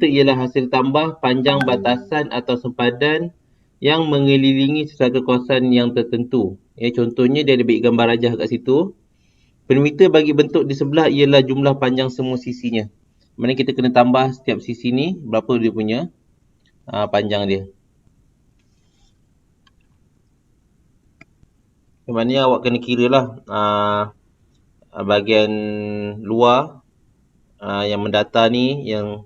perimeter ialah hasil tambah panjang batasan atau sempadan yang mengelilingi sesuatu kawasan yang tertentu. Contohnya dia ada bagi gambar rajah kat situ. Perimeter bagi bentuk di sebelah ialah jumlah panjang semua sisinya. Maksudnya kita kena tambah setiap sisi ni berapa dia punya panjang dia. Maknanya awak kena kira lah bahagian luar yang mendatar ni, yang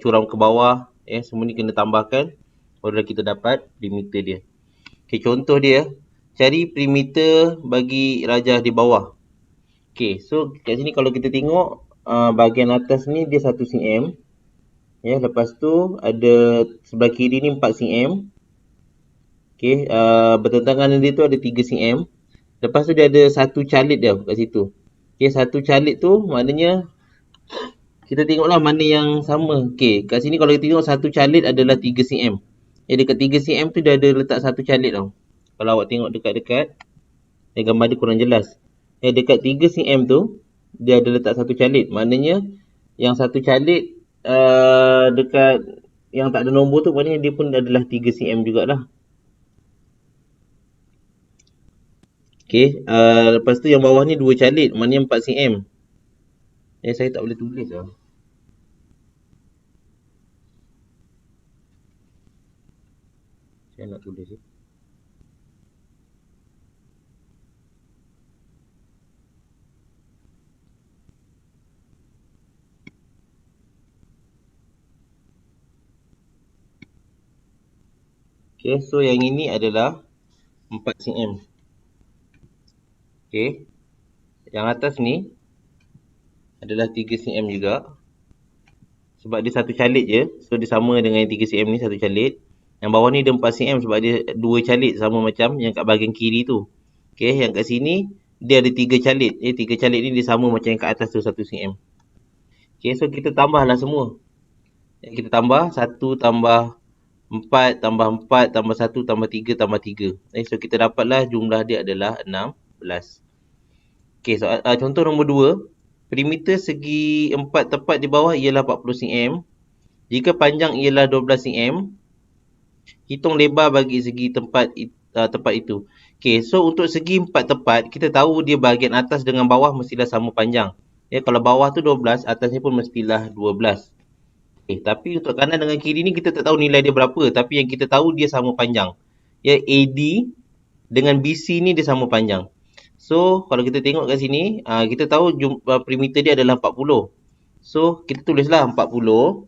curam ke bawah, semua ni kena tambahkan baru kita dapat perimeter dia. Okay, contoh dia, cari perimeter bagi rajah di bawah. Okay, so kat sini kalau kita tengok bahagian atas ni dia 1 cm. Lepas tu ada sebelah kiri ni 4 cm. Okay, bertentangan dengan dia tu ada 3 cm. Lepas tu dia ada satu calit dia kat situ. Okay, satu calit tu maknanya kita tengoklah mana yang sama. Okay, kat sini kalau kita tengok satu calit adalah 3 cm. Dekat 3 cm tu dia ada letak satu calit tau. Kalau awak tengok dekat-dekat, gambar dia kurang jelas. Dekat 3 cm tu dia ada letak satu calit. Maknanya yang satu calit dekat yang tak ada nombor tu, maknanya dia pun adalah 3 cm jugalah. Okay, lepas tu yang bawah ni 2 calit, maknanya 4 cm. Saya tak boleh tulis lah. Saya nak tulis je. Okay, so yang ini adalah 4 cm. Okay, yang atas ni adalah 3 cm juga. Sebab dia satu calit je, so dia sama dengan yang 3 cm ni, satu calit. Yang bawah ni dia 4 cm sebab dia 2 calit, sama macam yang kat bahagian kiri tu. Okay, yang kat sini dia ada 3 calit. 3 calit ni dia sama macam yang kat atas tu 1 cm. Okay, so kita tambahlah semua. Kita tambah 1 tambah 4 tambah 4 tambah 1 tambah 3 tambah 3. So kita dapatlah jumlah dia adalah 16. Okay, so contoh nombor 2. Perimeter segi 4 tepat di bawah ialah 40 cm. Jika panjang ialah 12 cm, hitung lebar bagi segi tempat itu. Okay, so untuk segi 4 tepat, kita tahu dia bahagian atas dengan bawah mestilah sama panjang. Kalau bawah tu 12, atasnya pun mestilah 12. Tapi untuk kanan dengan kiri ni kita tak tahu nilai dia berapa, tapi yang kita tahu dia sama panjang. AD dengan BC ni dia sama panjang. So kalau kita tengok kat sini, kita tahu perimeter dia adalah 40. So kita tulislah 40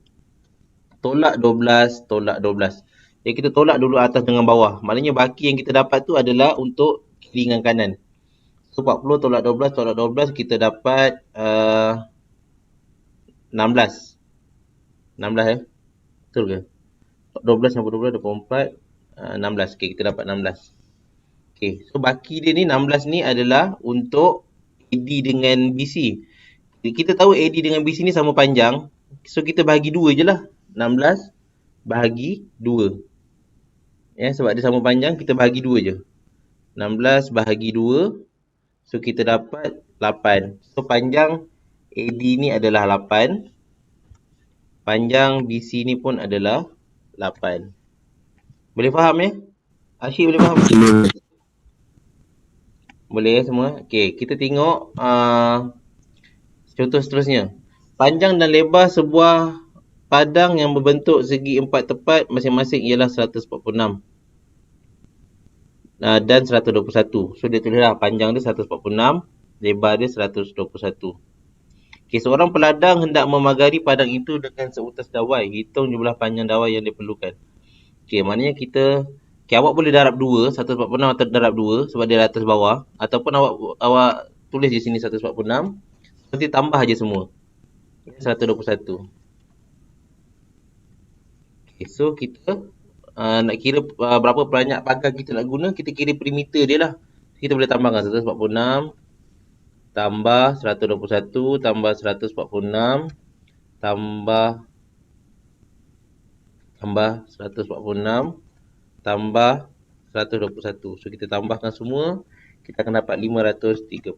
tolak 12 tolak 12. Kita tolak dulu atas dengan bawah. Maknanya baki yang kita dapat tu adalah untuk kiri dengan kanan. So 40 tolak 12 tolak 12 kita dapat 16. 16 betul ke? 12 tambah 12 24 16. Okay, kita dapat 16. Okay, so baki dia ni 16 ni adalah untuk AD dengan BC. Kita tahu AD dengan BC ni sama panjang, so kita bahagi 2 je lah. 16 bahagi 2. Sebab dia sama panjang, kita bahagi 2 je. 16 bahagi 2, so kita dapat 8. So panjang AD ni adalah 8. Panjang BC ni pun adalah 8. Boleh faham Asyik boleh faham? Boleh semua? Okay, kita tengok contoh seterusnya. Panjang dan lebar sebuah padang yang berbentuk segi 4 tepat masing-masing ialah 146 dan 121. So dia tulislah panjang dia 146, lebar dia 121. Okay, seorang peladang hendak memagari padang itu dengan seutas dawai. Hitung jumlah panjang dawai yang diperlukan. Okay, maknanya awak boleh darab 2, 146 atau darab 2 sebab dia atas bawah. Ataupun awak tulis di sini 146, nanti tambah je semua. 121. Okay, so kita nak kira berapa banyak pagar kita nak guna, kita kira perimeter dia lah. Kita boleh tambahkan 146 tambah 121 tambah 146 tambah 146 tambah 121. So kita tambahkan semua, kita akan dapat 534.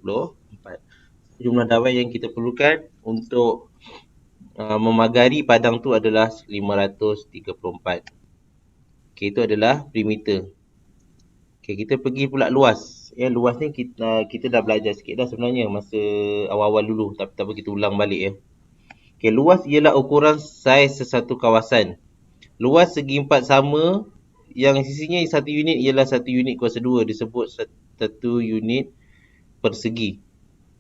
Jumlah dawai yang kita perlukan untuk memagari padang tu adalah 534. Okey, itu adalah perimeter. Okey, kita pergi pula luas. Luas ni kita dah belajar sikit dah sebenarnya masa awal-awal dulu, tapi tak apa kita ulang balik ya. Okey, luas ialah ukuran saiz sesuatu kawasan. Luas segi empat sama yang sisinya satu unit ialah satu unit kuasa 2 disebut satu unit persegi.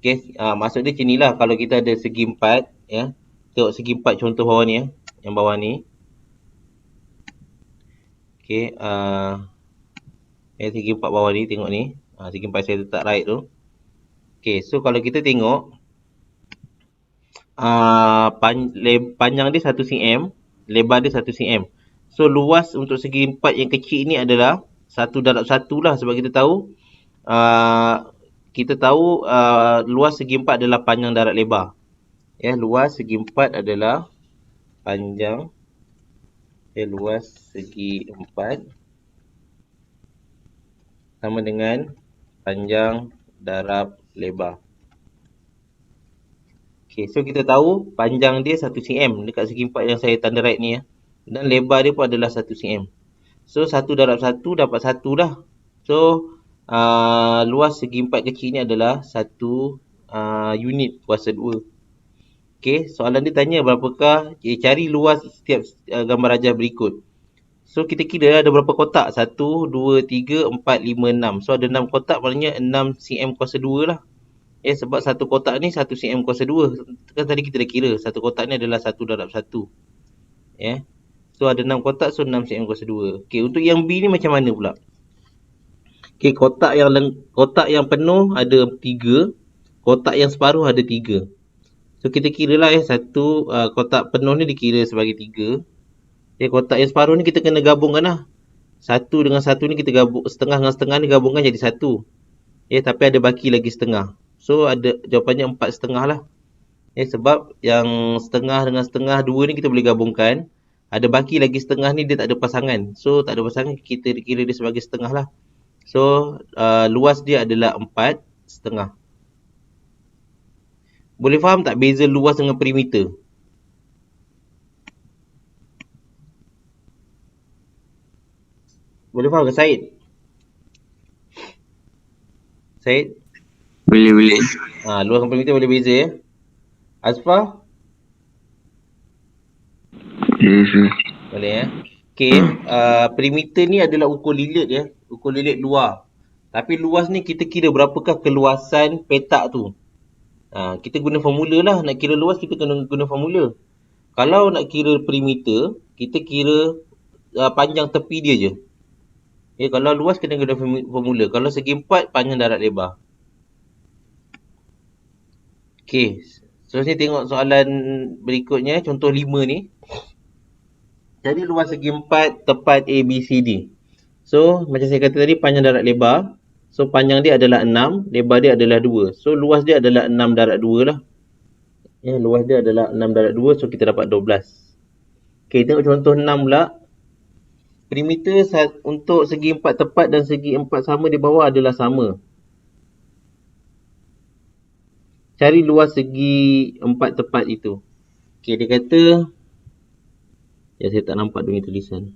Okey, maksud dia macam inilah kalau kita ada segi empat ya. Tengok segi empat contoh bawah ni ya. Yang bawah ni. Okey, segi empat bawah ni tengok ni. Segi empat saya letak right tu. Okey, so kalau kita tengok panjang dia 1 cm, lebar dia 1 cm. So luas untuk segi empat yang kecil ni adalah 1/1 lah sebab kita tahu luas segi empat adalah panjang darab lebar. Luas segi empat adalah panjang luas segi empat sama dengan panjang darab lebar. Okay, so kita tahu panjang dia 1 cm dekat segi empat yang saya tanda right ni ya. Dan lebar dia pun adalah 1 cm. So 1/1 dapat 1 lah. So luas segi empat kecil ni adalah 1 unit kuasa 2. Okay, soalan dia tanya berapakah, cari luas setiap gambar rajah berikut. So kita kira ada berapa kotak, 1, 2, 3, 4, 5, 6. So ada 6 kotak maknanya 6 cm kuasa 2 lah. Sebab satu kotak ni 1 cm kuasa 2. Kan tadi kita dah kira satu kotak ni adalah 1/1. So ada 6 kotak, so 6 cm kuasa 2. Okay, untuk yang B ni macam mana pula? Okay, kotak yang penuh ada 3, kotak yang separuh ada 3. So kita kira lah satu kotak penuh ni dikira sebagai 3. Kotak yang separuh ni kita kena gabungkan lah. Satu dengan satu ni kita gabung, setengah dengan setengah ni gabungkan jadi 1. Tapi ada baki lagi setengah. So ada jawapannya 4,5 lah. Sebab yang setengah dengan setengah 2 ni kita boleh gabungkan. Ada baki lagi setengah ni dia tak ada pasangan. So tak ada pasangan kita kira dia sebagai setengah lah. So luas dia adalah 4,5. Boleh faham tak beza luas dengan perimeter? Boleh faham ke Syed? Syed? Boleh. Luas dengan perimeter boleh beza ya? Azfar? Boleh ya? Okay, perimeter ni adalah ukur lilit ya. Ukur lilit luar. Tapi luas ni kita kira berapakah keluasan petak tu. Kita guna formula lah. Nak kira luas kita kena guna formula. Kalau nak kira perimeter, kita kira panjang tepi dia je. Kalau luas kena guna formula. Kalau segi empat, panjang darab lebar. Okay. Seterusnya tengok soalan berikutnya. Contoh 5 ni. Jadi luas segi empat tepat A, B, C, D. So, macam saya kata tadi, panjang darab lebar. So, panjang dia adalah 6, lebar dia adalah 2. So, luas dia adalah 6/2 lah. Luas dia adalah 6/2, so kita dapat 12. Okay, tengok contoh 6 pula. Perimeter untuk segi empat tepat dan segi empat sama di bawah adalah sama. Cari luas segi empat tepat itu. Okay, dia kata... saya tak nampak dia punya tulisan.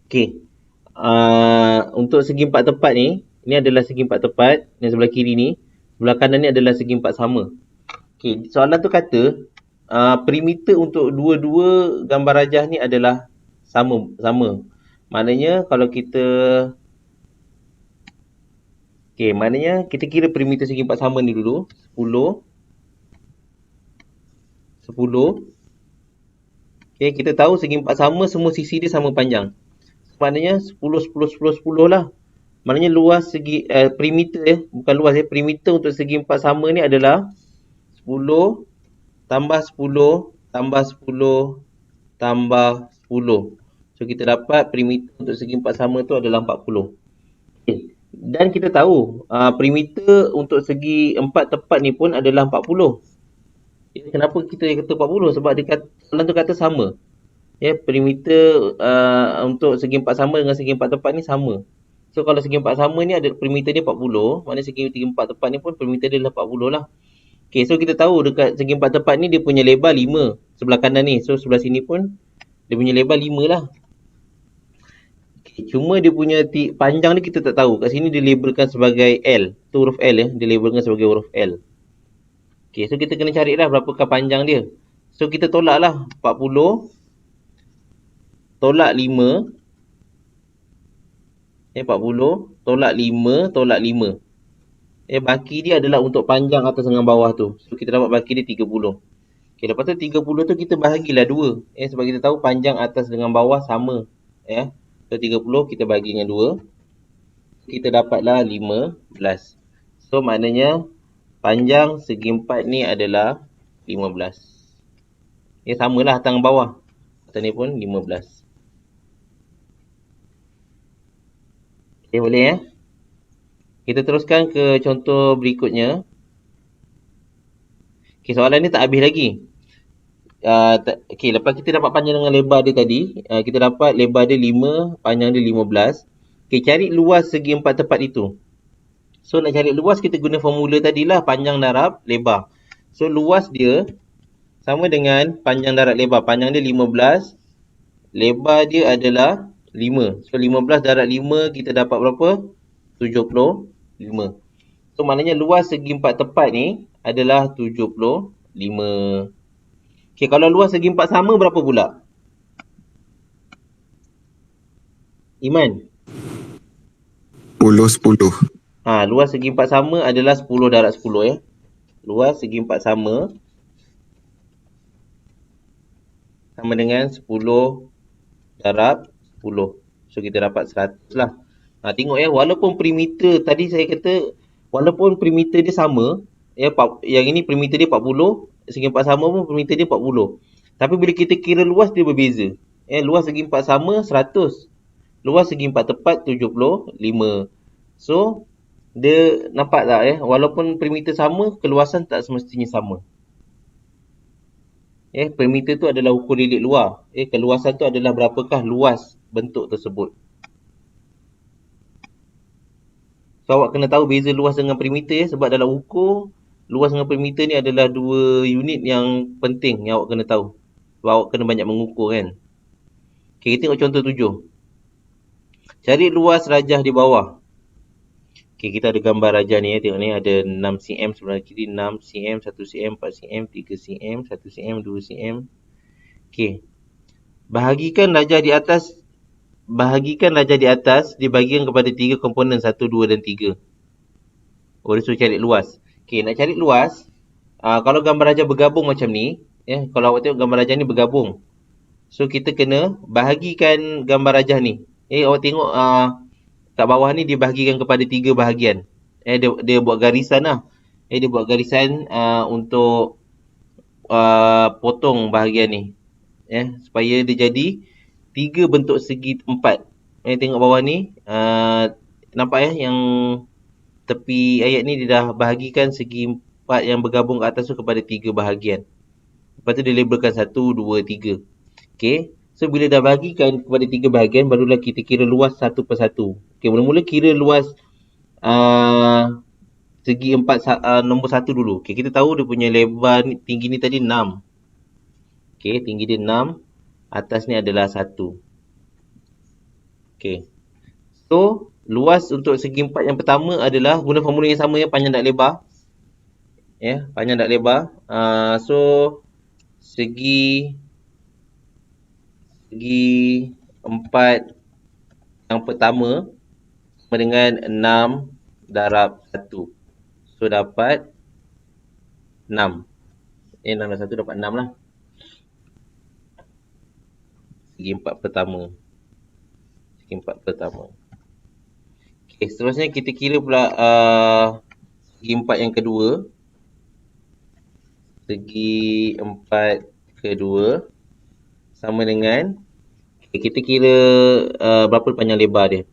Okay. Untuk segi empat tepat ni, ini adalah segi empat tepat. Yang sebelah kiri ni. Sebelah kanan ni adalah segi empat sama. Okay, soalan tu kata, perimeter untuk dua-dua gambar rajah ni adalah sama. Maknanya kalau kita... Okay, maknanya kita kira perimeter segi empat sama ni dulu. 10. Okay, kita tahu segi empat sama, semua sisi dia sama panjang. Maknanya 10, 10, 10, 10 lah. Maknanya luas segi perimeter bukan luas perimeter untuk segi empat sama ni adalah 10 tambah 10 tambah 10 tambah 10. So kita dapat perimeter untuk segi empat sama tu adalah 40. Okay. Dan kita tahu perimeter untuk segi empat tepat ni pun adalah 40. Kenapa kita kata 40? Sebab dia kata sama. Perimeter untuk segi empat sama dengan segi empat tepat ni sama. So kalau segi empat sama ni ada perimeter dia 40, maknanya segi empat tepat ni pun perimeter dia adalah 40 lah. Okay, so kita tahu dekat segi empat tepat ni dia punya lebar 5 sebelah kanan ni. So sebelah sini pun dia punya lebar 5 lah. Okay, cuma dia punya panjang ni kita tak tahu. Kat sini dia labelkan sebagai L. Tu huruf L ya. Dia labelkan sebagai huruf L. Okay, so kita kena cari lah berapakah panjang dia. So kita tolak lah 40 tolak 5. 40 tolak 5 tolak 5. Baki dia adalah untuk panjang atas dengan bawah tu. So kita dapat baki dia 30. Okay, lepas tu 30 tu kita bahagilah 2. Sebab kita tahu panjang atas dengan bawah sama. So 30 kita bahagi dengan 2. Kita dapatlah 15. So maknanya panjang segi empat ni adalah 15. Samalah atas dengan bawah. Atas ni pun 15. Okay, boleh ya? Kita teruskan ke contoh berikutnya. Okay, soalan ni tak habis lagi. Okay, lepas kita dapat panjang dengan lebar dia tadi, kita dapat lebar dia 5, panjang dia 15. Okay, cari luas segi empat tepat itu. So, nak cari luas, kita guna formula tadilah, panjang darab lebar. So, luas dia sama dengan panjang darab lebar. Panjang dia 15, lebar dia adalah 5. So, 15 darab 5, kita dapat berapa? 75. So, maknanya luas segi empat tepat ni adalah 75. Okay, kalau luas segi empat sama berapa pula? Iman? 10. Luas segi empat sama adalah 10 darab 10 ya. Luas segi empat sama dengan 10 darab 10. So, kita dapat 100 lah. Tengok ya, walaupun perimeter tadi saya kata, walaupun perimeter dia sama, yang ini perimeter dia 40, segi empat sama pun perimeter dia 40. Tapi bila kita kira luas dia berbeza. Luas segi empat sama 100. Luas segi empat tepat 75. So, dia nampak tak walaupun perimeter sama, keluasan tak semestinya sama. Perimeter tu adalah ukur lilit luar. Keluasan tu adalah berapakah luas bentuk tersebut. So, awak kena tahu beza luas dengan perimeter sebab dalam ukur, luas dengan perimeter ni adalah dua unit yang penting yang awak kena tahu. Sebab awak kena banyak mengukur kan. Okay, kita tengok contoh 7. Cari luas rajah di bawah. Okay, kita ada gambar rajah ni. Tengok ni ada 6 cm sebelah kiri, 6 cm, 1 cm, 4 cm, 3 cm, 1 cm, 2 cm. Okay. Bahagikan rajah di atas dibagikan kepada 3 komponen, 1, 2 dan 3. Dia suruh cari luas. Okay, nak cari luas, kalau gambar rajah bergabung macam ni, kalau awak tengok gambar rajah ni bergabung. So, kita kena bahagikan gambar rajah ni. Awak tengok kat bawah ni dia bahagikan kepada 3 bahagian. Dia buat garisan lah. Dia buat garisan untuk potong bahagian ni. Supaya dia jadi 3 bentuk segi 4. Tengok bawah ni. Nampak yang tepi ayat ni dia dah bahagikan segi 4 yang bergabung ke atas tu kepada 3 bahagian. Lepas tu dia labelkan 1, 2, 3. Okay. So, bila dah bahagikan kepada 3 bahagian, barulah kita kira luas satu persatu. Okay, mula-mula kira luas segi 4 nombor 1 dulu. Okay, kita tahu dia punya lebar ni, tinggi ni tadi 6. Okay, tinggi dia 6. Atas ni adalah 1. Okay. So, luas untuk segi 4 yang pertama adalah guna formula yang sama panjang dan lebar. Panjang dan lebar. So, segi 4 yang pertama sama dengan 6 darab 1. So, dapat 6. 6 darab 1 dapat 6 lah. Segi 4 pertama. Okay, seterusnya kita kira pula segi 4 yang kedua. Segi 4 kedua sama dengan, kita kira berapa panjang lebar dia.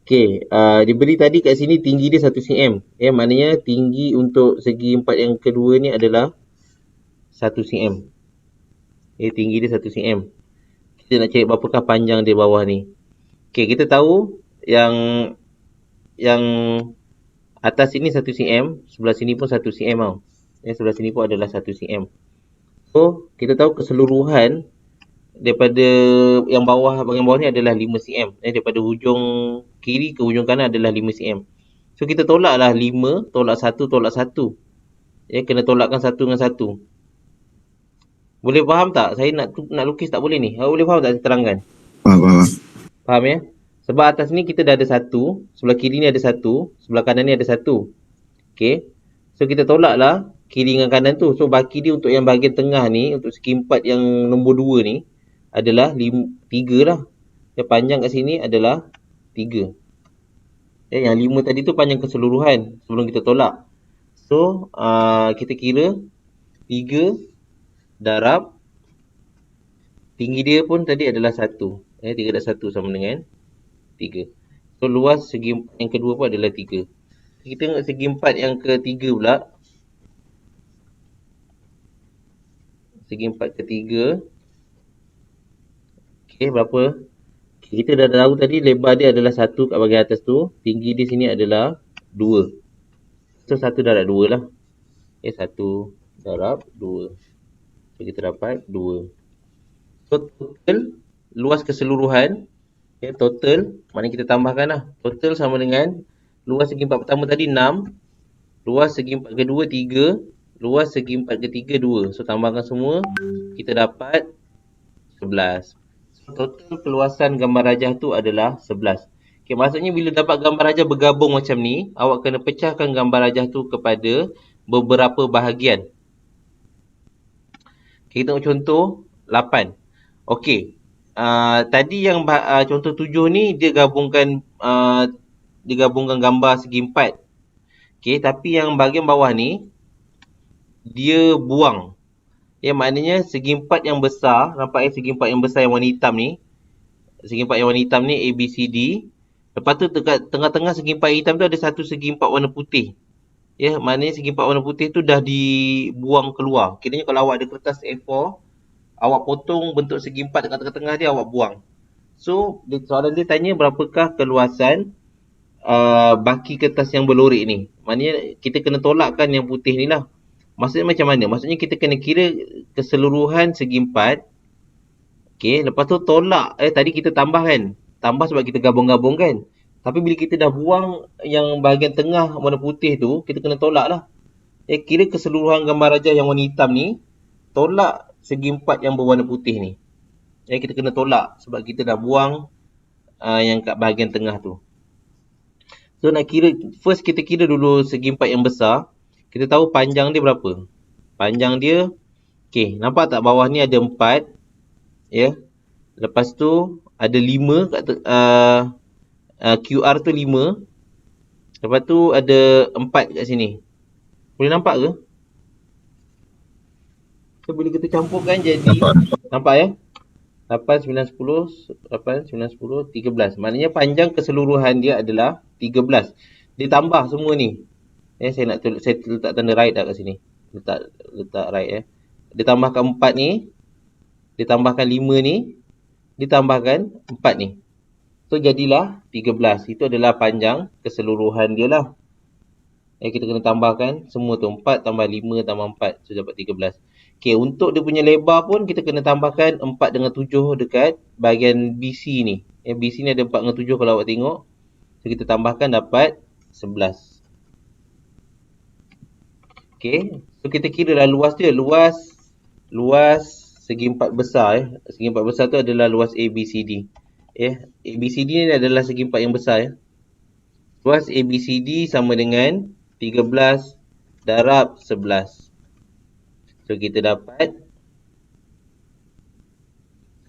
Okay, diberi tadi kat sini tinggi dia 1 cm. Maknanya tinggi untuk segi 4 yang kedua ni adalah 1 cm. Tinggi dia 1 cm. Kita nak cari berapakah panjang dia bawah ni. Okey, kita tahu yang atas sini 1 cm, sebelah sini pun 1 cm tau. Sebelah sini pun adalah 1 cm. So, kita tahu keseluruhan daripada yang bawah, bahagian bawah ni adalah 5 cm. Daripada hujung kiri ke hujung kanan adalah 5 cm. So, kita tolaklah 5, tolak 1, tolak 1. Kena tolakkan 1 dengan 1. Boleh faham tak? Saya nak lukis tak boleh ni? Boleh faham tak saya terangkan? Faham. Faham ya? Sebab atas ni kita dah ada 1, sebelah kiri ni ada 1, sebelah kanan ni ada 1. Okey. So kita tolaklah kiri dengan kanan tu. So baki dia untuk yang bahagian tengah ni, untuk segi empat yang nombor 2 ni adalah 3 lah. Yang panjang kat sini adalah 3. Yang 5 tadi tu panjang keseluruhan sebelum kita tolak. So kita kira 3 darab tinggi dia pun tadi adalah 1. 3 darab 1 sama dengan 3. So luas segi empat yang kedua pun adalah 3. Kita tengok segi empat yang ketiga pula. Segi empat ketiga. Okey, berapa? Okay, kita dah tahu tadi lebar dia adalah 1 kat bahagian atas tu. Tinggi di sini adalah 2. So 1 darab 2 lah. 1 darab 2. So kita dapat 2. So total luas keseluruhan, total, maknanya kita tambahkan lah. Total sama dengan luas segi empat pertama tadi 6, luas segi empat kedua 3, luas segi empat ketiga 2. So tambahkan semua, kita dapat 11. So total keluasan gambar rajah tu adalah 11. Okay, maksudnya bila dapat gambar rajah bergabung macam ni, awak kena pecahkan gambar rajah tu kepada beberapa bahagian. Okay, kita tengok contoh 8. Okey. Tadi yang contoh 7 ni dia gabungkan gambar segi 4. Okey, tapi yang bahagian bawah ni dia buang. Maknanya segi 4 yang besar, nampak segi 4 yang besar yang warna hitam ni. Segi 4 yang warna hitam ni A, B, C, D. Lepas tu dekat tengah-tengah segi 4 hitam tu ada satu segi 4 warna putih. Maknanya segi 4 warna putih tu dah dibuang keluar. Kiranya kalau awak ada kertas A4, awak potong bentuk segi 4 dekat tengah-tengah dia, awak buang. So, soalan dia tanya berapakah keluasan baki kertas yang berlorek ni. Maknanya kita kena tolakkan yang putih ni lah. Maksudnya macam mana? Maksudnya kita kena kira keseluruhan segi 4. Okey, lepas tu tolak. Tadi kita tambah kan? Tambah sebab kita gabung-gabung kan? Tapi bila kita dah buang yang bahagian tengah warna putih tu, kita kena tolak lah. Kira keseluruhan gambar rajah yang warna hitam ni, tolak segi 4 yang berwarna putih ni. Kita kena tolak sebab kita dah buang yang kat bahagian tengah tu. So nak kira, first kita kira dulu segi 4 yang besar. Kita tahu panjang dia berapa. Panjang dia, okay, nampak tak bawah ni ada 4. Lepas tu ada 5 kat QR tu 5. Lepas tu ada 4 kat sini. Boleh nampak ke? So bila kita campurkan jadi nampak 8, 9, 10, 8, 9, 10, 13. Maknanya panjang keseluruhan dia adalah 13. Dia tambah semua ni. Saya letak tanda right kat sini. Letak right Dia tambahkan 4 ni. Dia tambahkan 5 ni. Dia tambahkan 4 ni. So jadilah 13. Itu adalah panjang keseluruhan dia lah. Kita kena tambahkan semua tu. 4 tambah 5 tambah 4. So dapat 13. Okay, untuk dia punya lebar pun kita kena tambahkan 4 dengan 7 dekat bahagian BC ni. BC ni ada 4 dengan 7 kalau awak tengok. So kita tambahkan dapat 11. Okay, so kita kira lah luas dia. Luas segi 4 besar. Segi 4 besar tu adalah luas ABCD. ABCD ni adalah segi 4 yang besar. Luas ABCD sama dengan 13 darab 11. So kita dapat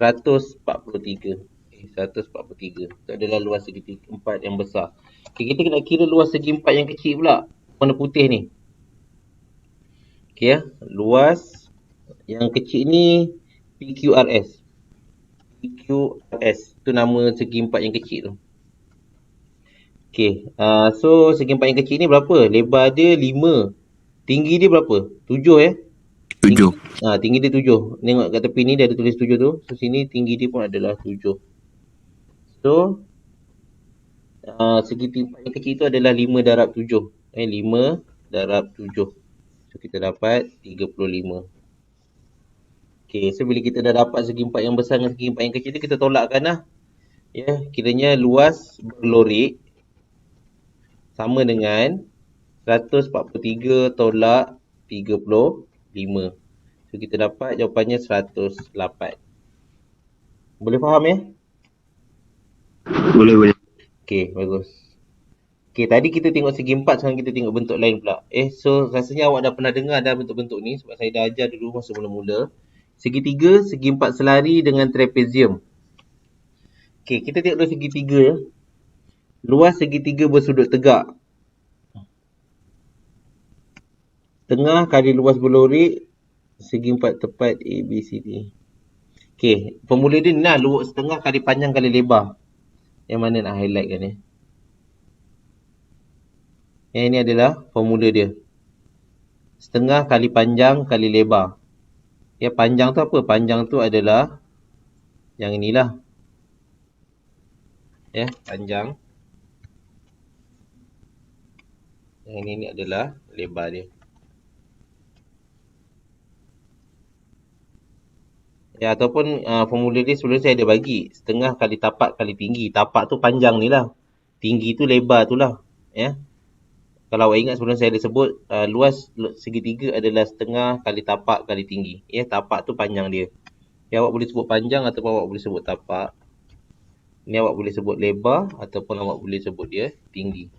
143. 143. Itu adalah luas segi 4 yang besar. Okay, kita kena kira luas segi 4 yang kecil pula. Warna putih ni. Okay, luas yang kecil ni PQRS. PQRS. Itu nama segi 4 yang kecil tu. Okay, so segi 4 yang kecil ni berapa? Lebar dia 5. Tinggi dia berapa? 7 Tinggi, 7. tinggi dia 7. Tengok kat tepi ni dia ada tulis 7 tu. So sini tinggi dia pun adalah 7. So segi tinggi yang kecil tu adalah 5 darab 7. 5 darab 7. So kita dapat 35. Okay, so bila kita dah dapat segi empat yang besar dengan segi empat yang kecil tu, kita tolakkan lah. Ya, kiranya luas berlorik sama dengan 143 tolak 35. So kita dapat jawapannya 108. Boleh faham ya? Boleh. Okay, bagus. Okay, tadi kita tengok segi empat, sekarang kita tengok bentuk lain pula. So rasanya awak dah pernah dengar dah bentuk-bentuk ni sebab saya dah ajar dulu masa mula-mula. Segitiga, segi empat selari dengan trapezium. Okay, kita tengok dulu segitiga ya. Luas segitiga bersudut tegak. Tengah kali luas berlorik segi empat tepat A, B, C, D. Okay, formula dia ni lah, luas setengah kali panjang kali lebar. Yang mana nak highlight kan ya? Yang ini adalah formula dia. Setengah kali panjang kali lebar. Ya, panjang tu apa? Panjang tu adalah yang inilah. Ya, panjang. Yang ini adalah lebar dia. Ya, ataupun formula dia sebelum saya ada bagi. Setengah kali tapak kali tinggi. Tapak tu panjang ni lah. Tinggi tu lebar tu lah. Ya. Kalau awak ingat sebelum saya ada sebut, luas segitiga adalah setengah kali tapak kali tinggi. Ya, tapak tu panjang dia. Ya, awak boleh sebut panjang ataupun awak boleh sebut tapak. Ni awak boleh sebut lebar ataupun awak boleh sebut dia tinggi.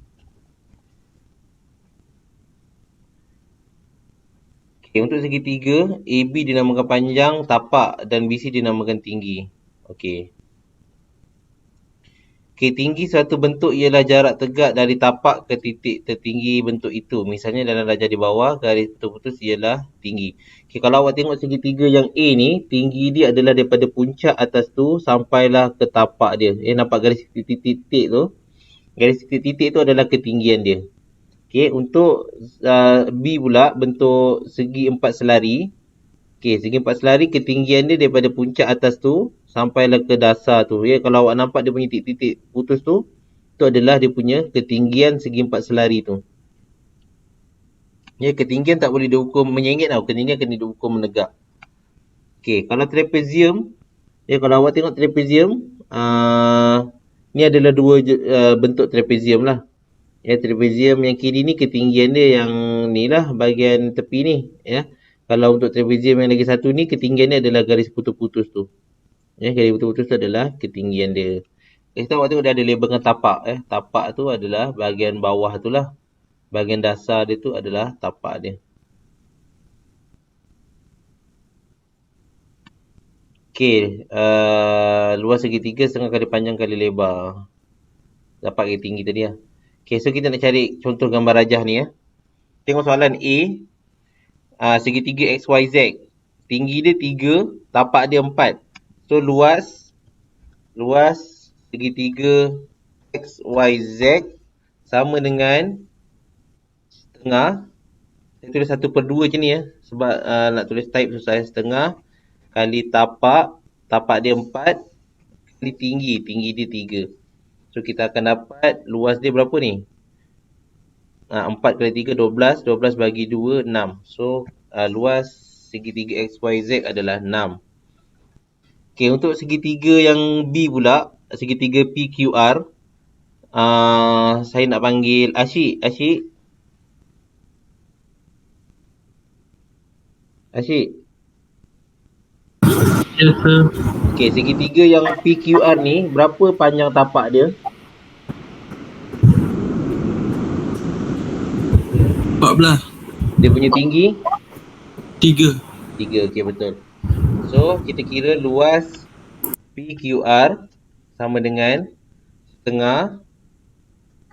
Okay, untuk segitiga, AB dinamakan panjang, tapak dan BC dinamakan tinggi. Okey. Okay, tinggi suatu bentuk ialah jarak tegak dari tapak ke titik tertinggi bentuk itu. Misalnya dalam darjah di bawah, garis putus ialah tinggi. Okay, kalau awak tengok segitiga yang A ni, tinggi dia adalah daripada puncak atas tu sampailah ke tapak dia. Nampak garis titik-titik tu? Garis titik-titik tu adalah ketinggian dia. Okay, untuk B pula, bentuk segi empat selari. Okay, segi empat selari ketinggian dia daripada puncak atas tu sampailah ke dasar tu. Ya, kalau awak nampak dia punya titik-titik putus tu, tu adalah dia punya ketinggian segi empat selari tu. Ya, ketinggian tak boleh diukur menyengit tau. Ketinggian kena diukur menegak. Okay, kalau trapezium, ya kalau awak tengok trapezium, ni adalah dua bentuk trapezium lah. Ya, trapezium yang kiri ni ketinggian dia yang ni lah bahagian tepi ni. Ya, kalau untuk trapezium yang lagi satu ni ketinggian dia adalah garis putus-putus tu. Ya, garis putus-putus tu adalah ketinggian dia. Kita awak tengok dia ada label dengan tapak. Tapak tu adalah bahagian bawah tu lah. Bahagian dasar dia tu adalah tapak dia. Okey, luas segitiga setengah kali panjang kali lebar. Dapat kali tinggi tadi lah. Okey, so kita nak cari contoh gambar rajah ni ya. Tengok soalan A. Segitiga XYZ. Tinggi dia 3, tapak dia 4. So luas segitiga XYZ sama dengan setengah. Saya tulis 1/2 macam ni ya. Sebab nak tulis type susah. Setengah kali tapak dia 4 kali tinggi dia 3. So kita akan dapat luas dia berapa ni? 4 kali 3 12. 12 bagi 2 6. So luas segitiga XYZ adalah 6. Okay, untuk segitiga yang B pula, segitiga PQR, saya nak panggil Asyik. Asyik. Yes, sir. Okay, segitiga yang PQR ni, berapa panjang tapak dia? 14. Dia punya tinggi? 3. 3, okay betul. So, kita kira luas PQR sama dengan setengah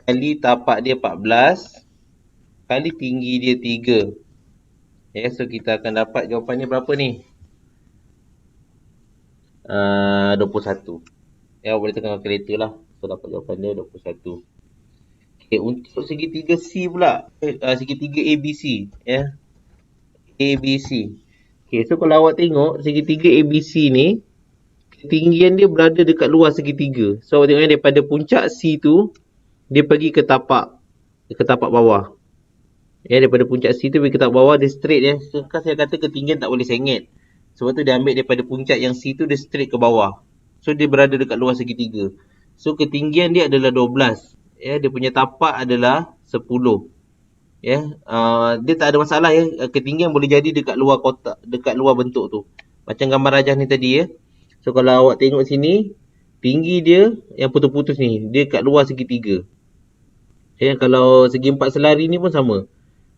kali tapak dia 14 kali tinggi dia 3. So kita akan dapat jawapannya berapa ni? 21. Boleh tekan kalkulator lah. So dapat jawapan dia 21. Okay, untuk segitiga C pula, segitiga ABC. ABC. Okay, so kalau awak tengok segitiga ABC ni, ketinggian dia berada dekat luar segitiga. So awak tengok daripada puncak C tu, dia pergi ke tapak bawah. Ya, daripada puncak C tu pergi ke tapak bawah, dia straight ya. So kan saya kata ketinggian tak boleh sengit. Sebab tu dia ambil daripada puncak yang C tu, dia straight ke bawah. So dia berada dekat luar segitiga. So ketinggian dia adalah 12. Ya, dia punya tapak adalah 10. Ya, dia tak ada masalah ya. Ketinggian boleh jadi dekat luar kotak, dekat luar bentuk tu. Macam gambar rajah ni tadi ya. So kalau awak tengok sini, tinggi dia yang putus-putus ni, dia kat luar segitiga. Ya, kalau segi empat selari ni pun sama.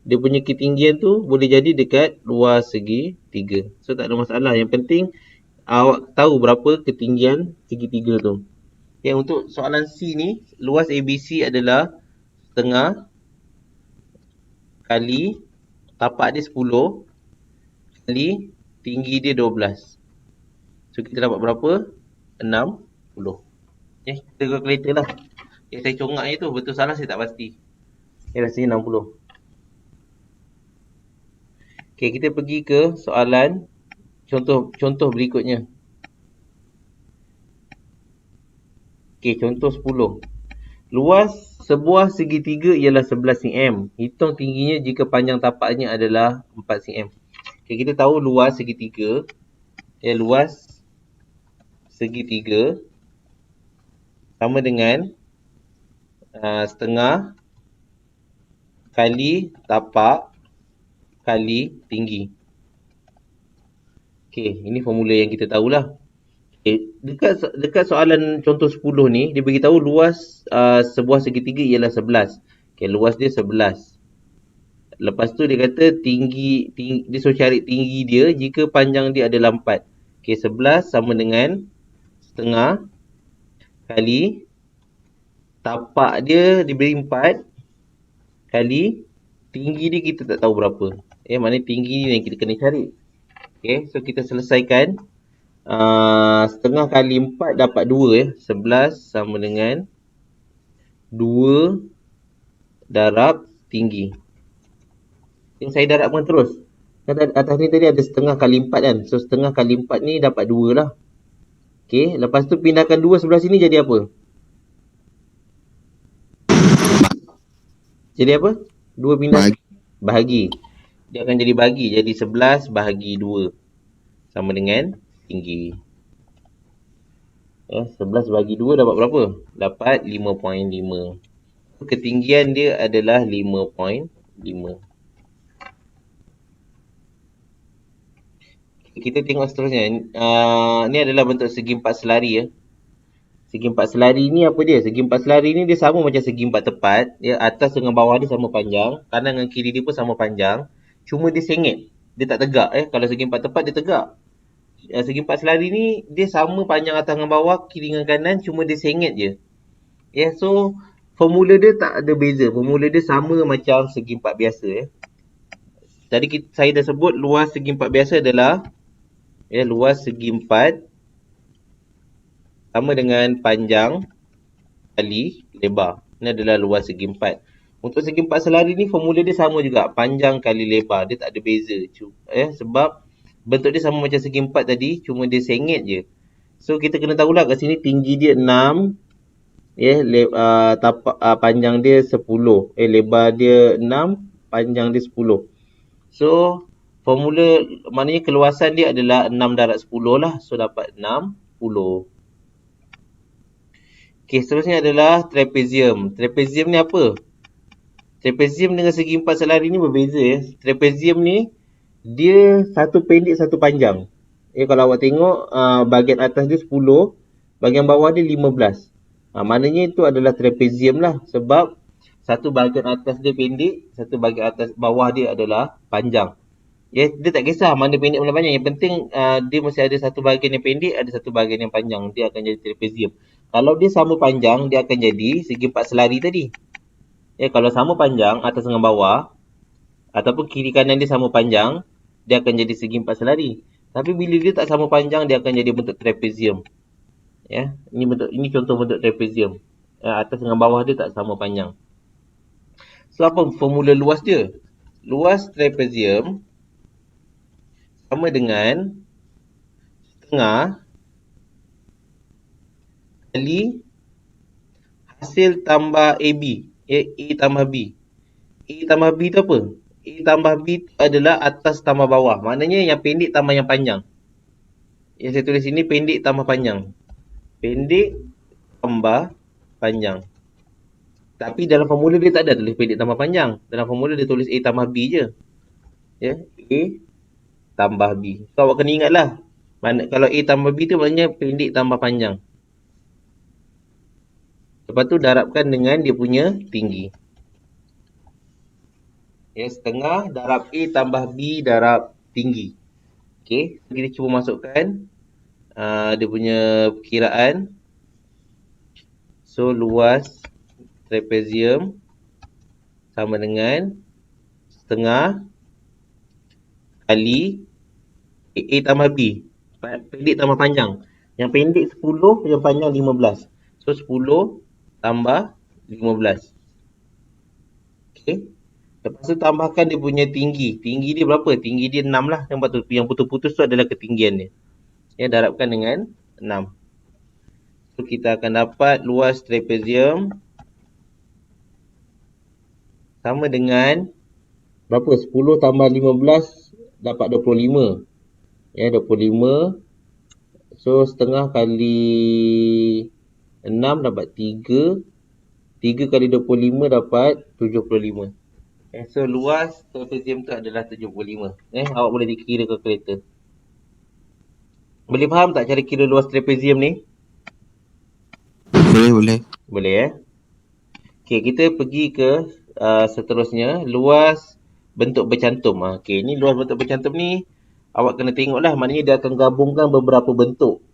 Dia punya ketinggian tu boleh jadi dekat luar segitiga. So tak ada masalah. Yang penting awak tahu berapa ketinggian segitiga tu. Ya, untuk soalan C ni, luas ABC adalah setengah kali tapak dia 10 kali tinggi dia 12. So kita dapat berapa? 60. Kita calculator lah. Saya congak je tu, betul salah saya tak pasti. Rasanya 60. Okay, kita pergi ke soalan contoh berikutnya. Okay, contoh 10. Luas sebuah segitiga ialah 11 cm. Hitung tingginya jika panjang tapaknya adalah 4 cm. Okay, kita tahu luas segitiga. Luas segitiga sama dengan setengah kali tapak kali tinggi. Okay, ini formula yang kita tahulah. Okay, dekat soalan contoh 10 ni, dia beritahu luas sebuah segitiga ialah 11. Okay, luas dia 11. Lepas tu dia kata tinggi dia suruh cari tinggi dia jika panjang dia adalah 4. Okay, 11 sama dengan setengah kali tapak dia diberi 4 kali tinggi dia kita tak tahu berapa. Maknanya tinggi ni yang kita kena cari. Okay, so kita selesaikan. Setengah kali 4 dapat 2 ya. 11 sama dengan 2 darab tinggi. Yang saya darabkan terus. Kan atas ni tadi ada setengah kali 4 kan. So setengah kali 4 ni dapat 2 lah. Okay, lepas tu pindahkan 2 sebelah sini jadi apa? Jadi apa? 2 pindah bahagi. Dia akan jadi bahagi. Jadi 11 bahagi 2 sama dengan tinggi. 11 bagi 2 dapat berapa? Dapat 5.5. Ketinggian dia adalah 5.5. Kita tengok seterusnya. Ni adalah bentuk segi empat selari ya. Segi empat selari ni apa dia? Segi empat selari ni dia sama macam segi empat tepat. Ya, atas dengan bawah dia sama panjang. Kanan dengan kiri dia pun sama panjang. Cuma dia sengit. Dia tak tegak. Kalau segi empat tepat dia tegak. Segi empat selari ni dia sama panjang atas dengan bawah, kiri dengan kanan, cuma dia sengit je. So formula dia tak ada beza. Formula dia sama macam segi empat biasa ya. Tadi saya dah sebut luas segi empat biasa adalah luas segi empat sama dengan panjang kali lebar. Ini adalah luas segi empat. Untuk segi empat selari ni formula dia sama juga, panjang kali lebar. Dia tak ada beza. Sebab bentuk dia sama macam segi empat tadi, cuma dia sengit je. So kita kena tahulah kat sini tinggi dia 6, panjang dia 10. Lebar dia 6, panjang dia 10. So formula maknanya keluasan dia adalah 6 darab 10 lah. So dapat 60. Okay, seterusnya adalah trapezium. Trapezium ni apa? Trapezium dengan segi empat selari ni berbeza ya. Trapezium ni dia satu pendek satu panjang. Kalau awak tengok bahagian atas dia 10, bahagian bawah dia 15. Maknanya itu adalah trapezium lah, sebab satu bahagian atas dia pendek, satu bahagian atas bawah dia adalah panjang. Dia tak kisah mana pendek mana panjang. Yang penting dia mesti ada satu bahagian yang pendek, ada satu bahagian yang panjang. Dia akan jadi trapezium. Kalau dia sama panjang, dia akan jadi segi empat selari tadi. Kalau sama panjang atas dengan bawah, ataupun kiri kanan dia sama panjang, dia akan jadi segi empat selari. Tapi bila dia tak sama panjang, dia akan jadi bentuk trapezium. Ini contoh bentuk trapezium. Atas dengan bawah dia tak sama panjang. So apa formula luas dia? Luas trapezium sama dengan setengah kali hasil tambah AB. A tambah B. A tambah B tu apa? A tambah B tu adalah atas tambah bawah. Maknanya yang pendek tambah yang panjang. Yang saya tulis sini pendek tambah panjang. Pendek tambah panjang. Tapi dalam formula dia tak ada tulis pendek tambah panjang. Dalam formula dia tulis A tambah B je. Ya, A tambah B. So awak kena ingat lah. Kalau A tambah B tu maknanya pendek tambah panjang. Lepas tu darabkan dengan dia punya tinggi. Ya, setengah darab A tambah B darab tinggi. Okey, kita cuba masukkan dia punya perkiraan. So, luas trapezium sama dengan setengah kali A tambah B. Pendek tambah panjang. Yang pendek 10, yang panjang 15. So, 10 tambah 15. Okey. Lepas tu tambahkan dia punya tinggi. Tinggi dia berapa? Tinggi dia 6 lah. Yang putus-putus tu adalah ketinggian dia. Ya, darabkan dengan 6. So, kita akan dapat luas trapezium sama dengan berapa? 10 tambah 15 dapat 25. Ya, 25. So, setengah kali 6 dapat 3. 3 kali 25 dapat 75. So, luas trapezium tu adalah 75. Awak boleh dikira kalkulator. Boleh faham tak cara kira luas trapezium ni? Boleh. Boleh Okey, kita pergi ke seterusnya. Luas bentuk bercantum. Okey, ni luas bentuk bercantum ni awak kena tengok lah. Maknanya dia akan gabungkan beberapa bentuk.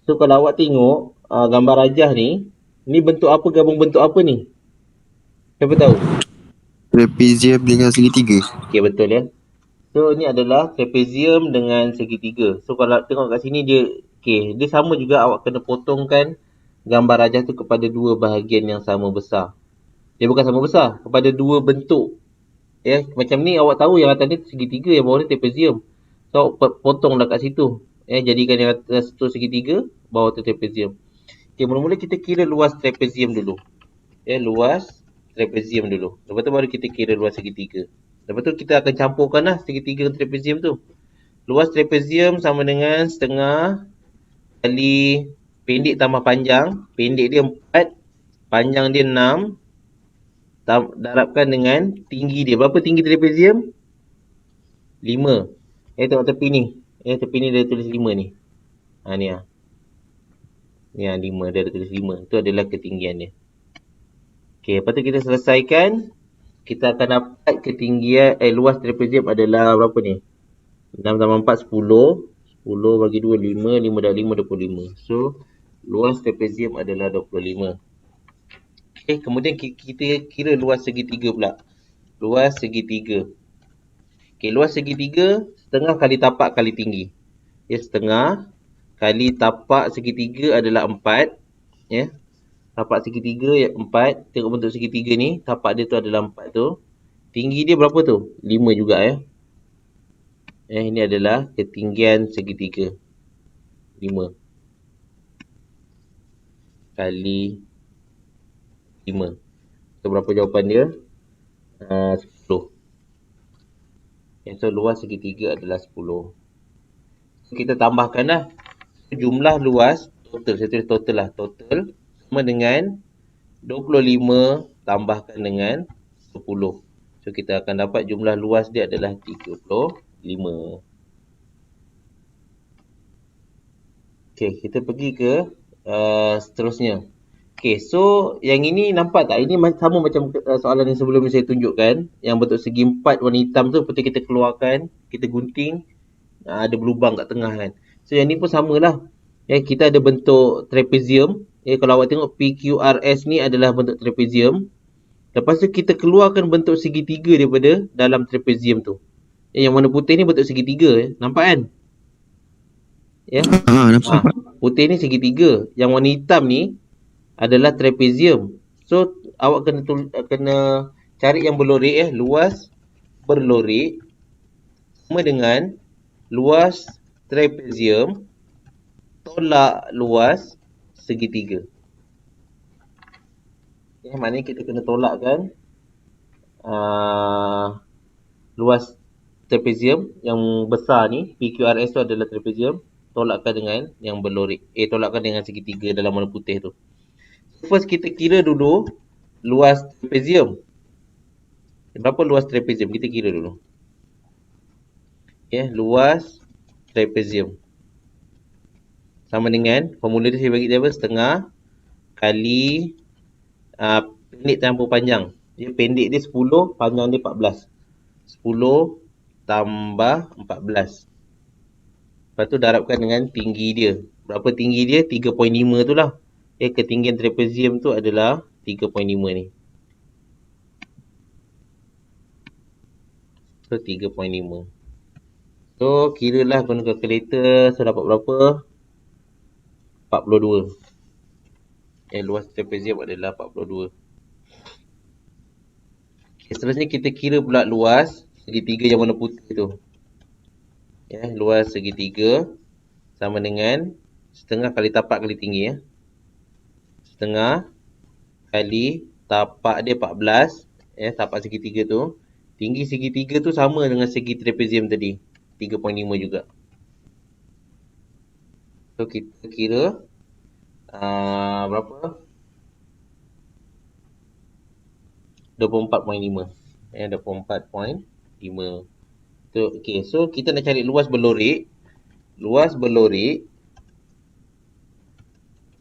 So, kalau awak tengok gambar rajah ni bentuk apa gabung bentuk apa ni? Siapa tahu? Trapezium dengan segitiga. Okey, betul ya. So, ni adalah trapezium dengan segitiga. So, kalau tengok kat sini dia dia sama juga. Awak kena potongkan gambar rajah tu kepada dua bahagian yang sama besar. Dia bukan sama besar, kepada dua bentuk. Ya, macam ni awak tahu yang atas ni segitiga, yang bawah ni trapezium. So, potonglah kat situ. Jadikan yang atas tu segitiga, bawah tu trapezium. Okey, mula-mula kita kira luas trapezium dulu. Luas trapezium dulu. Lepas tu baru kita kira luas segitiga. Lepas tu kita akan campurkan lah segitiga dengan trapezium tu. Luas trapezium sama dengan setengah kali pendek tambah panjang. Pendek dia 4, panjang dia 6. Darabkan dengan tinggi dia. Berapa tinggi trapezium? 5. Tengok tepi ni. Tepi ni dia tulis 5 ni. Ni lah. Ni lah 5. Dia ada tulis 5. Itu adalah ketinggian dia. Okey, lepas tu kita selesaikan. Kita akan dapat ketinggian, luas trapezium adalah berapa ni? 6 tambah 4, 10. 10 bagi 2, 5. 5 dan 5, 25. So, luas trapezium adalah 25. Okey, kemudian kita kira luas segitiga pula. Luas segitiga. Okey, luas segitiga, setengah kali tapak kali tinggi. Setengah kali tapak segitiga adalah 4. Tapak segitiga 4. Tengok bentuk segitiga ni. Tapak dia tu adalah 4 tu. Tinggi dia berapa tu? 5 juga Ini adalah ketinggian segitiga. 5 kali 5. So, berapa jawapan dia? 10. So, luas segitiga adalah 10. So, kita tambahkan lah. Jumlah luas total. Saya tulis total lah. Total sama dengan 25 tambahkan dengan 10. So, kita akan dapat jumlah luas dia adalah 35. Okey, kita pergi ke seterusnya. Okey, so yang ini nampak tak? Ini sama macam soalan yang sebelum saya tunjukkan. Yang bentuk segi 4 warna hitam tu, lepas kita keluarkan, kita gunting, ada berlubang kat tengah kan. So, yang ni pun samalah. Kita ada bentuk trapezium. Kalau awak tengok PQRS ni adalah bentuk trapezium. Lepas tu kita keluarkan bentuk segitiga daripada dalam trapezium tu. Yang warna putih ni bentuk segitiga. Nampak kan? Nampak. Putih ni segitiga. Yang warna hitam ni adalah trapezium. So, awak kena cari yang berlorek. Luas berlorek sama dengan luas trapezium tolak luas segitiga. Maknanya kita kena tolakkan luas trapezium yang besar ni, PQRS tu adalah trapezium, tolakkan dengan yang berlorik. Tolakkan dengan segitiga dalam warna putih tu. First kita kira dulu luas trapezium. Berapa luas trapezium? Kita kira dulu. Luas trapezium sama dengan, formula dia saya bagi dia apa? Setengah kali pendek tambah panjang. Pendek dia 10, panjang dia 14. 10 tambah 14. Lepas tu darabkan dengan tinggi dia. Berapa tinggi dia? 3.5 tu lah. Ketinggian trapezium tu adalah 3.5 ni. So 3.5. So kiralah guna kalkulator. So dapat berapa? 42. Luas trapezium adalah 42. Seterusnya kita kira pula luas segitiga yang warna putih tu. Luas segitiga sama dengan setengah kali tapak kali tinggi. Setengah kali tapak dia 14. Tapak segitiga tu. Tinggi segitiga tu sama dengan segi trapezium tadi. 3.5 juga. So kita kira berapa? 24.5. 24.5. So kita nak cari luas berlorik. Luas berlorik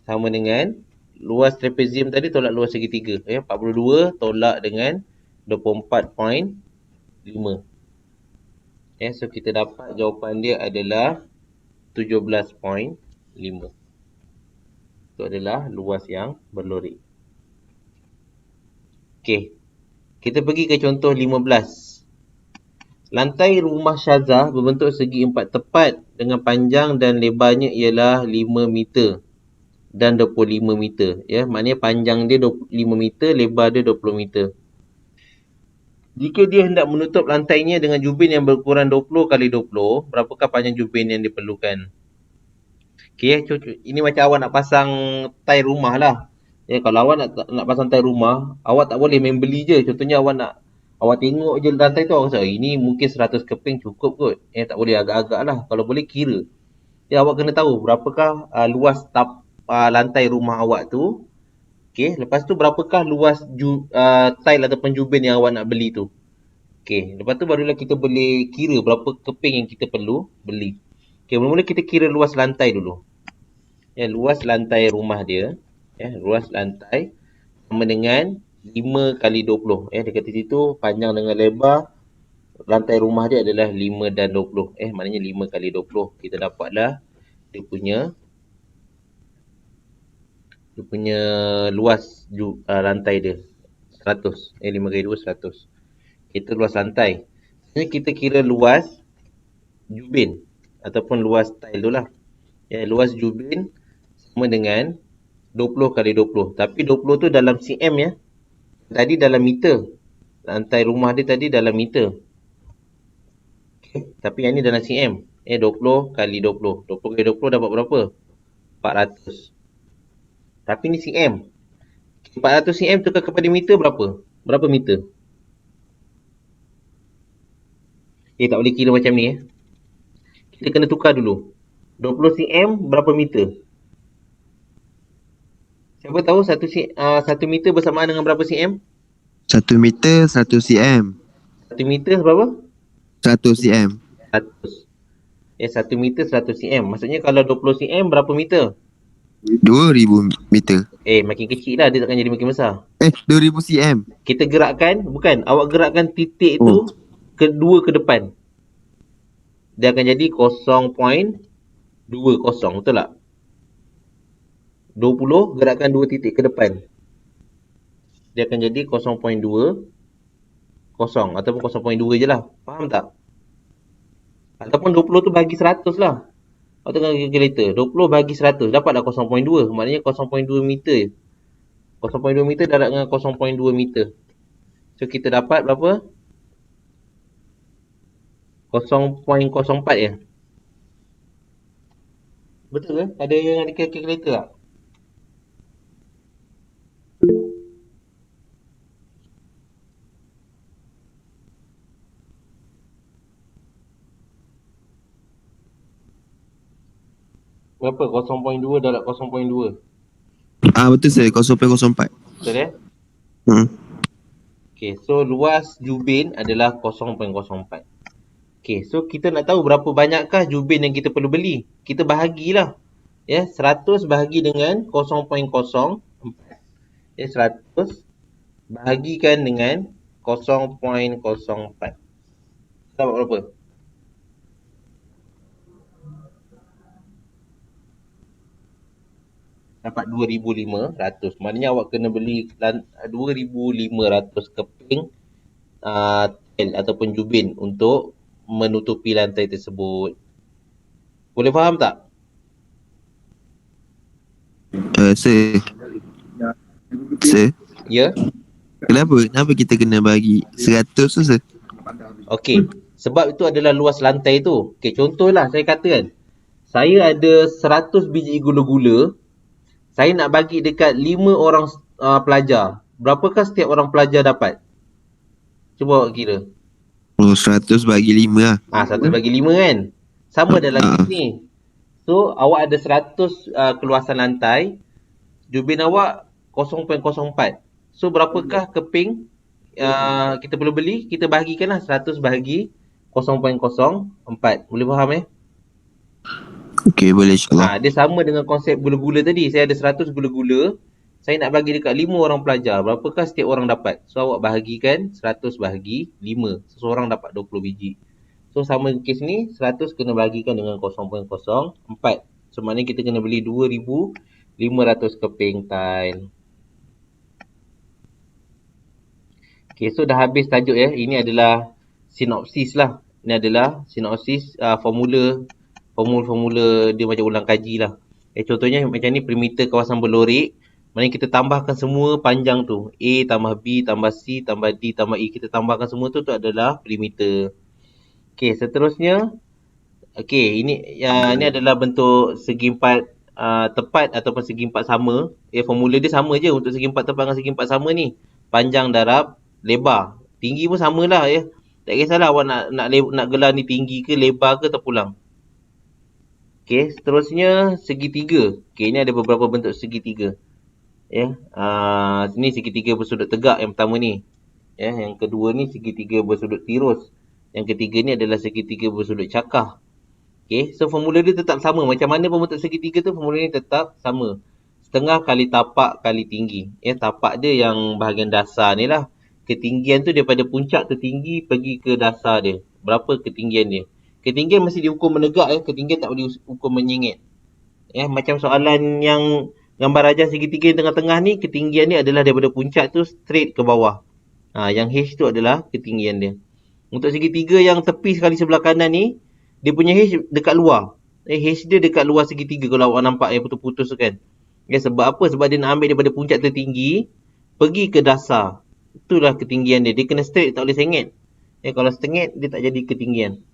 sama dengan luas trapezium tadi tolak luas segitiga. 42 tolak dengan 24.5. So kita dapat jawapan dia adalah 17.5. Itu adalah luas yang berlorik. Kita pergi ke contoh 15. Lantai rumah Syazah berbentuk segi empat tepat dengan panjang dan lebarnya ialah 5 meter dan 25 meter. Maknanya panjang dia 5 meter, lebar dia 20 meter. Jika dia hendak menutup lantainya dengan jubin yang berukuran 20 kali 20, berapakah panjang jubin yang diperlukan? Ini macam awak nak pasang tai rumah lah. Kalau awak nak pasang tai rumah, awak tak boleh main beli je. Contohnya awak tengok je lantai tu, awak rasa ini mungkin 100 keping cukup kot. Tak boleh, agak-agak lah. Kalau boleh kira. Awak kena tahu berapakah luas lantai rumah awak tu. Lepas tu berapakah luas tile ataupun jubin yang awak nak beli tu. Lepas tu barulah kita boleh kira berapa keping yang kita perlu beli. Mula-mula kita kira luas lantai dulu. Luas lantai rumah dia. Luas lantai sama dengan 5 kali 20. Dia kata situ panjang dengan lebar lantai rumah dia adalah 5 dan 20. Maknanya 5 kali 20. Kita dapatlah dia punya luas lantai dia 100. 5 kali 2 100. Kita luas lantai. Jadi kita kira luas jubin ataupun luas tile tu lah. Luas jubin sama dengan 20 kali 20. Tapi 20 tu dalam cm Tadi dalam meter. Lantai rumah dia tadi dalam meter. Tapi yang ni dalam cm. 20 kali 20. 20 kali 20 dapat berapa? 400. Tapi ni cm. 400 cm tukar kepada meter berapa? Berapa meter? Tak boleh kira macam ni. Kita kena tukar dulu. 20 cm berapa meter? Siapa tahu 1 meter bersamaan dengan berapa cm? 1 meter 1 cm. 1 meter berapa? 1 cm. 100. 1 meter 100 cm. Maksudnya kalau 20 cm berapa meter? 2000 meter. Makin kecil lah, dia takkan jadi makin besar. 2000 cm. Kita gerakkan, bukan, awak gerakkan titik tu kedua ke depan. Dia akan jadi 0.20, betul tak? 20 gerakkan 2 titik ke depan. Dia akan jadi 0.20 ataupun 0.2 je lah. Faham tak? Ataupun 20 tu bagi 100 lah. Awak tengok kalkulator. 20 bagi 100 dapatlah 0.2. Maknanya 0.2 meter. 0.2 meter darab dengan 0.2 meter. So kita dapat berapa? 0.04 je. Betul ke? Ada yang ada calculator tak? Berapa? 0.2 darab 0.2. Betul sir, 0.04. Betul eh? Hmm. Okay, so luas jubin adalah 0.04. Okay, so kita nak tahu berapa banyakkah jubin yang kita perlu beli. Kita bahagilah. Ya, 100 bahagi dengan 0.04. Ya, 100 bahagikan dengan 0.04. Dapat berapa? Dapat 2,500. Maknanya awak kena beli 2,500 keping tel ataupun jubin untuk menutupi lantai tersebut. Boleh faham tak? Sir. Sir, Ya? kenapa kita kena bagi 100 tu sir? Okey. Sebab itu adalah luas lantai tu. Okey, contohlah saya katakan. Saya ada 100 biji gula-gula. Saya nak bagi dekat 5 orang pelajar. Berapakah setiap orang pelajar dapat? Cuba awak kira. 100 bagi 5 lah. 100 bagi 5 kan? Sama dalam Ah. kes ni. So, awak ada 100 keluasan lantai. Jubin awak 0.04. So, berapakah keping kita perlu beli? Kita bahagikanlah 100 bahagi 0.04. Boleh faham Okey, boleh insyaAllah. Dia sama dengan konsep gula-gula tadi. Saya ada 100 gula-gula. Saya nak bagi dekat 5 orang pelajar. Berapakah setiap orang dapat? So, awak bahagikan 100 bahagi 5. Seseorang dapat 20 biji. So, sama kes ni, 100 kena bahagikan dengan 0.04. So, maknanya kita kena beli 2,500 keping tile. Okay, so dah habis tajuk ya. Ini adalah sinopsis lah. Ini adalah sinopsis formula dia macam ulang kaji lah. Contohnya macam ni perimeter kawasan berlorik. Maknanya kita tambahkan semua panjang tu. A tambah B tambah C tambah D tambah E. Kita tambahkan semua tu adalah perimeter. Okay, seterusnya. Okay, ini adalah bentuk segi empat tepat ataupun segi empat sama. Formula dia sama je untuk segi empat tepat dengan segi empat sama ni. Panjang darab lebar. Tinggi pun samalah ya. Tak kisahlah awak nak gelar ni tinggi ke lebar ke terpulang. Okey, seterusnya segitiga. Okey, ini ada beberapa bentuk segitiga. Ya. Sini segitiga bersudut tegak yang pertama ni. Ya, yang kedua ni segitiga bersudut tirus. Yang ketiga ni adalah segitiga bersudut cakah. Okey, so formula dia tetap sama. Macam mana pun bentuk segitiga tu, formula ni tetap sama. Setengah kali tapak kali tinggi. Ya, tapak dia yang bahagian dasar ni lah. Ketinggian tu daripada puncak tertinggi pergi ke dasar dia. Berapa ketinggian dia? Ketinggian mesti diukur menegak ya. Ketinggian tak boleh ukur menyengit. Ya, macam soalan yang gambar rajah segitiga yang tengah-tengah ni, ketinggian dia adalah daripada puncak tu straight ke bawah. Yang H tu adalah ketinggian dia. Untuk segitiga yang tepi sekali sebelah kanan ni, dia punya H dekat luar. H dia dekat luar segitiga kalau awak nampak yang putus-putus tu kan. Ya, sebab apa? Sebab dia nak ambil daripada puncak tertinggi pergi ke dasar. Itulah ketinggian dia. Dia kena straight, tak boleh sengit. Ya, kalau sengit, dia tak jadi ketinggian.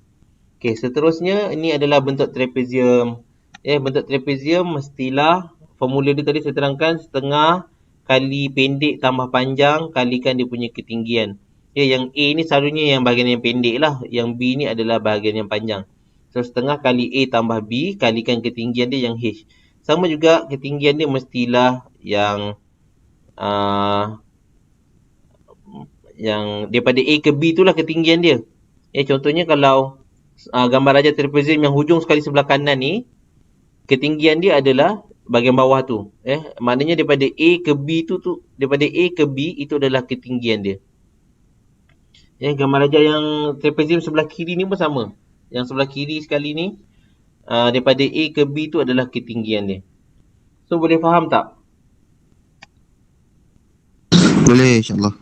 Okey, seterusnya ini adalah bentuk trapezium. Ya, bentuk trapezium mestilah formula dia tadi saya terangkan setengah kali pendek tambah panjang kalikan dia punya ketinggian. Ya, yang A ni selalunya yang bahagian yang pendek lah. Yang B ni adalah bahagian yang panjang. So, setengah kali A tambah B kalikan ketinggian dia yang H. Sama juga ketinggian dia mestilah yang daripada A ke B itulah ketinggian dia. Ya, contohnya kalau gambar rajah trapezium yang hujung sekali sebelah kanan ni, ketinggian dia adalah bahagian bawah tu. Maknanya daripada A ke B daripada A ke B itu adalah ketinggian dia. Gambar rajah yang trapezium sebelah kiri ni pun sama. Yang sebelah kiri sekali ni, daripada A ke B tu adalah ketinggian dia. So, boleh faham tak? Boleh insyaAllah.